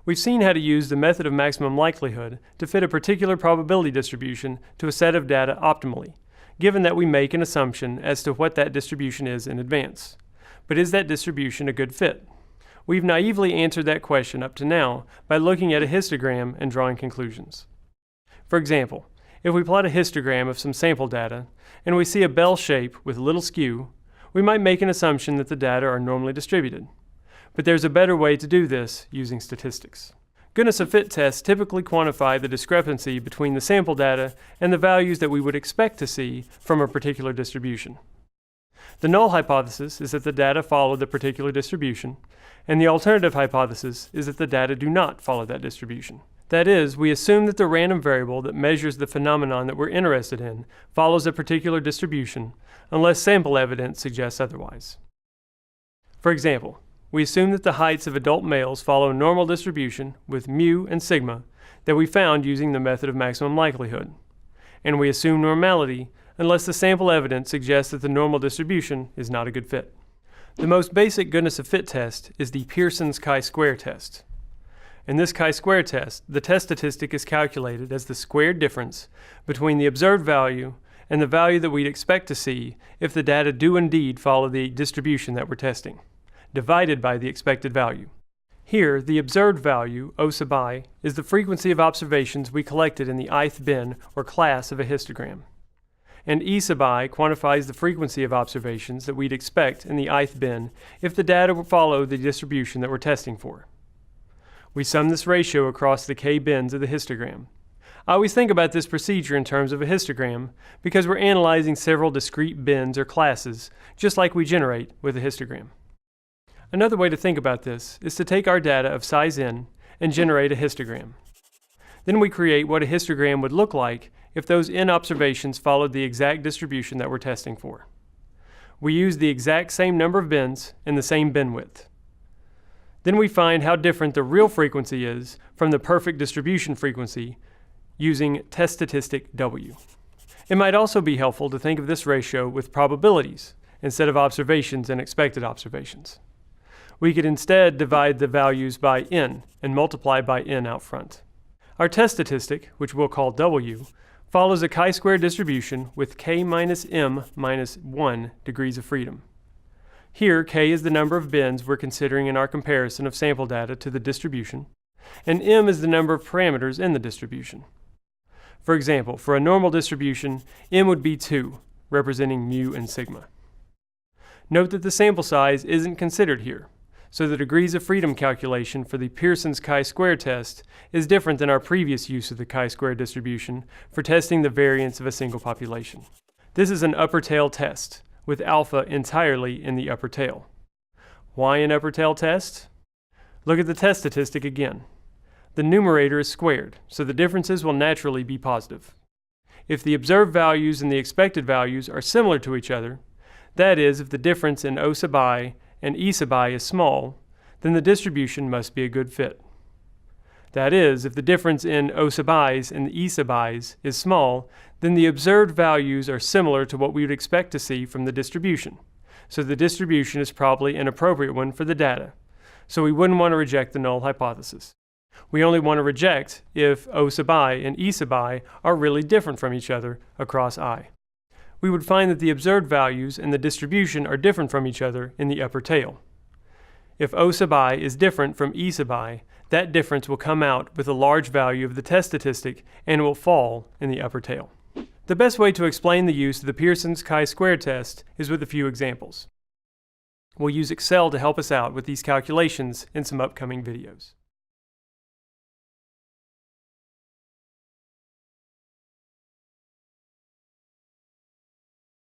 We've seen how to use the method of maximum likelihood to fit a particular probability distribution to a set of data optimally, given that we make an assumption as to what that distribution is in advance. But is that distribution a good fit? We've naively answered that question up to now by looking at a histogram and drawing conclusions. For example, if we plot a histogram of some sample data and we see a bell shape with little skew, we might make an assumption that the data are normally distributed. But there's a better way to do this using statistics. Goodness of fit tests typically quantify the discrepancy between the sample data and the values that we would expect to see from a particular distribution. The null hypothesis is that the data follow the particular distribution, and the alternative hypothesis is that the data do not follow that distribution. That is, we assume that the random variable that measures the phenomenon that we're interested in follows a particular distribution, unless sample evidence suggests otherwise. For example, we assume that the heights of adult males follow a normal distribution with mu and sigma that we found using the method of maximum likelihood. And we assume normality unless the sample evidence suggests that the normal distribution is not a good fit. The most basic goodness of fit test is the Pearson's chi-square test. In this chi-square test, the test statistic is calculated as the squared difference between the observed value and the value that we'd expect to see if the data do indeed follow the distribution that we're testing, divided by the expected value. Here, the observed value, O sub I, is the frequency of observations we collected in the ith bin or class of a histogram. And E sub I quantifies the frequency of observations that we'd expect in the ith bin if the data follow the distribution that we're testing for. We sum this ratio across the k bins of the histogram. I always think about this procedure in terms of a histogram because we're analyzing several discrete bins or classes, just like we generate with a histogram. Another way to think about this is to take our data of size n and generate a histogram. Then we create what a histogram would look like if those n observations followed the exact distribution that we're testing for. We use the exact same number of bins and the same bin width. Then we find how different the real frequency is from the perfect distribution frequency using test statistic W. It might also be helpful to think of this ratio with probabilities instead of observations and expected observations. We could instead divide the values by n and multiply by n out front. Our test statistic, which we'll call W, follows a chi-square distribution with k minus m minus 1 degrees of freedom. Here, k is the number of bins we're considering in our comparison of sample data to the distribution, and m is the number of parameters in the distribution. For example, for a normal distribution, m would be 2, representing mu and sigma. Note that the sample size isn't considered here, so the degrees of freedom calculation for the Pearson's chi-square test is different than our previous use of the chi-square distribution for testing the variance of a single population. This is an upper tail test, with alpha entirely in the upper tail. Why an upper tail test? Look at the test statistic again. The numerator is squared, so the differences will naturally be positive. If the observed values and the expected values are similar to each other, that is, if the difference in O sub I and E sub I is small, then the distribution must be a good fit. That is, if the difference in O sub I's and E sub I's is small, then the observed values are similar to what we would expect to see from the distribution. So the distribution is probably an appropriate one for the data. So we wouldn't want to reject the null hypothesis. We only want to reject if O sub I and E sub I are really different from each other across I. We would find that the observed values and the distribution are different from each other in the upper tail. If O sub I is different from E sub I, that difference will come out with a large value of the test statistic and will fall in the upper tail. The best way to explain the use of the Pearson's chi-square test is with a few examples. We'll use Excel to help us out with these calculations in some upcoming videos.